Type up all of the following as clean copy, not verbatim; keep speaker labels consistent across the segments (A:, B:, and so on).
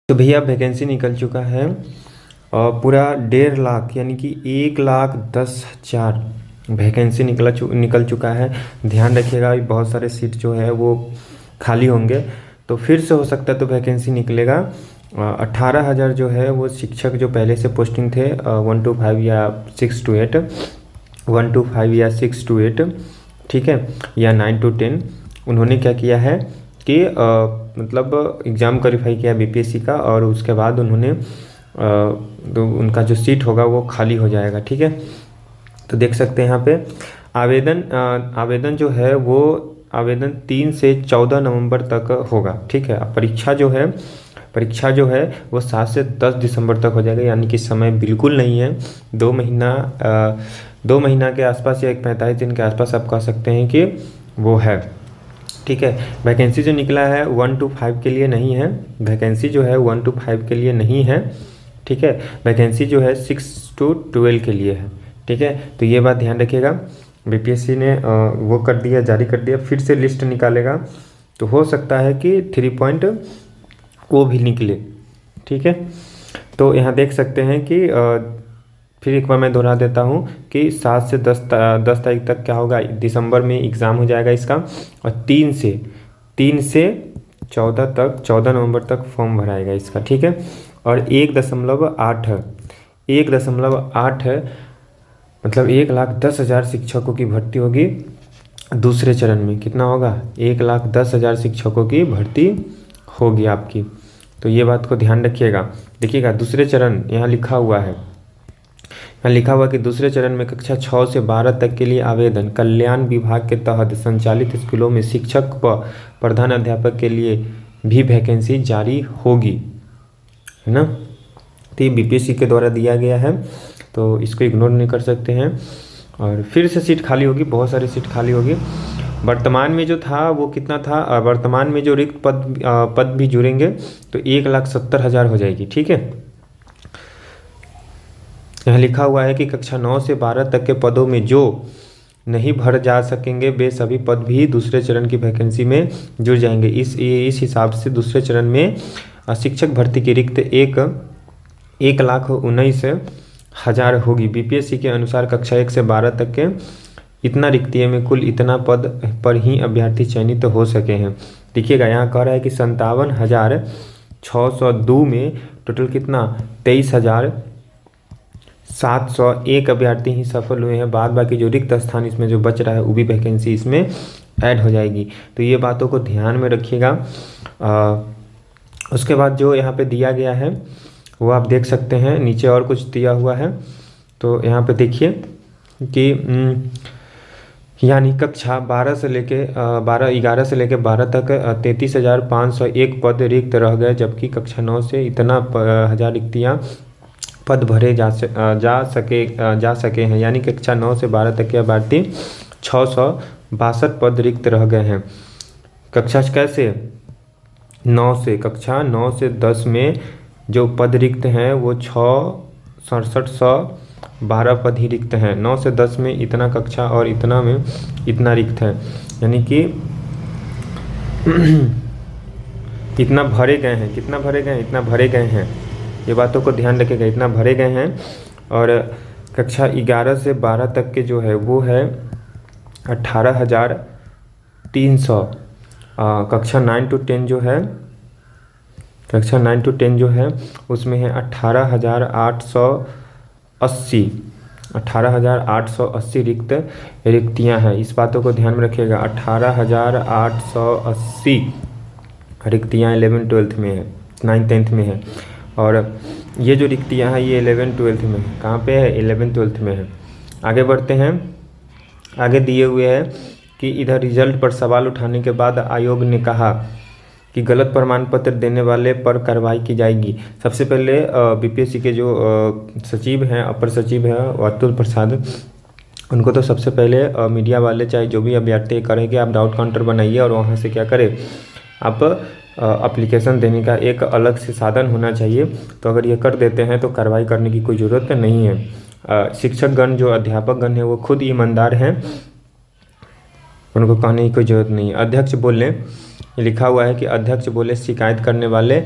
A: तो भैया वैकेंसी निकल चुका है और पूरा 1.5 लाख यानी कि 1,10,000 वैकेंसी निकल चुका है। ध्यान रखिएगा, बहुत सारे सीट जो है वो खाली होंगे, तो फिर से हो सकता है तो वैकेंसी निकलेगा। 18,000 जो है वो शिक्षक जो पहले से पोस्टिंग थे 1 to 5 या 6 to 8, 1 to 5 या 6 to 8, ठीक है, या 9 to 10, उन्होंने क्या किया है कि मतलब एग्ज़ाम क्वालिफाई किया बीपीएससी का, और उसके बाद उन्होंने तो उनका जो सीट होगा वो खाली हो जाएगा। ठीक है, तो देख सकते हैं यहाँ पे आवेदन जो है वो आवेदन 3 से 14 नवंबर तक होगा। ठीक है, परीक्षा जो है वो 7 से 10 दिसंबर तक हो जाएगा, यानी कि समय बिल्कुल नहीं है। 2 महीना के आसपास या 45 दिन के आसपास आप कह सकते हैं कि वो है। ठीक है, वैकेंसी जो निकला है 1 to 5 के लिए नहीं है, वैकेंसी जो है 1 to 5 के लिए नहीं है। ठीक है, वैकेंसी जो है 6 to 12 के लिए है। ठीक है, तो ये बात ध्यान रखिएगा। बीपीएससी ने वो कर दिया, जारी कर दिया, फिर से लिस्ट निकालेगा, तो हो सकता है कि 3 पॉइंट वो भी निकले। ठीक है, तो यहाँ देख सकते हैं कि फिर एक बार मैं दोहरा देता हूँ कि 7 से 10 तारीख तक क्या होगा, दिसंबर में एग्ज़ाम हो जाएगा इसका, और 3 से 14 नवंबर तक फॉर्म भराएगा इसका। ठीक है, और 1.8 मतलब 1,10,000 शिक्षकों की भर्ती होगी। दूसरे चरण में कितना होगा, 1,10,000 शिक्षकों की भर्ती होगी आपकी। तो ये बात को ध्यान रखिएगा। देखिएगा, दूसरे चरण यहाँ लिखा हुआ है, कि दूसरे चरण में कक्षा 6 से 12 तक के लिए आवेदन कल्याण विभाग के तहत संचालित स्कूलों में शिक्षक व प्रधान अध्यापक के लिए भी वैकेंसी जारी होगी, है ना। तो ये बीपीएससी के द्वारा दिया गया है, तो इसको इग्नोर नहीं कर सकते हैं। और फिर से सीट खाली होगी, बहुत सारी सीट खाली होगी। वर्तमान में जो था वो कितना था, वर्तमान में जो रिक्त पद भी जुड़ेंगे तो 1,70,000 हो जाएगी। ठीक है, यहाँ लिखा हुआ है कि कक्षा 9 से 12 तक के पदों में जो नहीं भर जा सकेंगे वे सभी पद भी दूसरे चरण की वैकेंसी में जुड़ जाएंगे। इस हिसाब से दूसरे चरण में शिक्षक भर्ती की रिक्त 1,19,000 होगी। बीपीएससी के अनुसार कक्षा 1 से 12 तक के इतना रिक्तियों में कुल इतना पद पर ही अभ्यर्थी चयनित हो सके हैं। देखिएगा, यहाँ कह रहा है कि 57,602 में टोटल कितना 23,701 अभ्यर्थी ही सफल हुए हैं। बाद बाकी जो रिक्त स्थान इसमें जो बच रहा है वो भी वैकेंसी इसमें ऐड हो जाएगी। तो ये बातों को ध्यान में रखिएगा। उसके बाद जो यहाँ पे दिया गया है वो आप देख सकते हैं, नीचे और कुछ दिया हुआ है। तो यहाँ पे देखिए कि यानी कक्षा 11 से लेके 12 तक 33,501 पद रिक्त रह गए, जबकि कक्षा 9 से इतना 1000 रिक्तियाँ पद भरे जा सके हैं। यानी कक्षा 9 से 12 तक के अभ्यर्थी 662 पद रिक्त रह गए हैं। कक्षा 9 से 10 में जो पद रिक्त हैं वो 6,67,12 पद ही रिक्त हैं। 9 से 10 में इतना कक्षा और इतना में इतना रिक्त है, यानी कि इतना भरे गए हैं। कितना भरे गए हैं, इतना भरे गए हैं। ये बातों को ध्यान रखिएगा, इतना भरे गए हैं। और कक्षा 11 से 12 तक के जो है वो है 18,300। कक्षा 9 to 10 जो है उसमें है 18,880 रिक्तियां हैं। इस बातों को ध्यान में रखिएगा, 18,880 रिक्तियाँ 11th-12th में है, 9th-10th में है। और ये जो रिक्तियाँ हैं ये 11th-12th में है। कहाँ पे है, 11th-12th में है। आगे बढ़ते हैं। आगे दिए हुए है कि इधर रिजल्ट पर सवाल उठाने के बाद आयोग ने कहा कि गलत प्रमाण पत्र देने वाले पर कार्रवाई की जाएगी। सबसे पहले बीपीएससी के जो सचिव हैं, अपर सचिव हैं अतुल प्रसाद, उनको तो सबसे पहले मीडिया वाले चाहे जो भी अभ्यर्थी करेंगे, आप डाउट काउंटर बनाइए और वहाँ से क्या करें, आप एप्लीकेशन देने का एक अलग से साधन होना चाहिए। तो अगर ये कर देते हैं तो कार्रवाई करने की कोई ज़रूरत नहीं है। शिक्षकगण जो अध्यापकगण हैं वो खुद ईमानदार हैं, उनको कहने की कोई ज़रूरत नहीं है। अध्यक्ष बोले, लिखा हुआ है कि अध्यक्ष बोले शिकायत करने वाले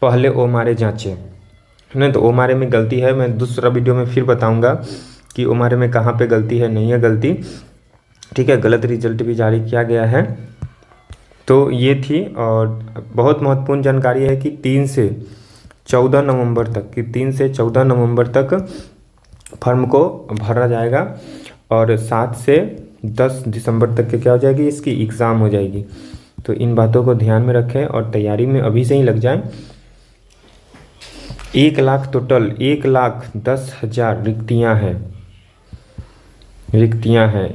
A: पहले ओ मारे जाँचे, है ना। तो ओ मारे में गलती है, मैं दूसरा वीडियो में फिर बताऊंगा कि ओ मारे में कहाँ पे गलती है, नहीं है गलती, ठीक है। गलत रिजल्ट भी जारी किया गया है। तो ये थी, और बहुत महत्वपूर्ण जानकारी है कि 3 से 14 नवंबर तक, कि 3 से 14 नवंबर तक फॉर्म को भरा जाएगा, और 7 से 10 दिसंबर तक के क्या हो जाएगी, इसकी एग्ज़ाम हो जाएगी। तो इन बातों को ध्यान में रखें और तैयारी में अभी से ही लग जाएं। 1 लाख टोटल, 1,10,000 रिक्तियाँ हैं,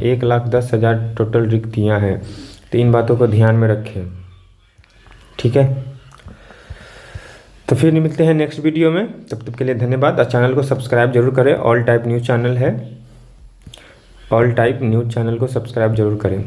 A: 1,10,000 टोटल रिक्तियाँ हैं। तो इन बातों को ध्यान में रखें, ठीक है। तो फिर मिलते हैं नेक्स्ट वीडियो में, तब तक के लिए धन्यवाद। और चैनल को सब्सक्राइब जरूर करें, ऑल टाइप न्यूज़ चैनल है, ऑल टाइप न्यूज़ चैनल को सब्सक्राइब जरूर करें।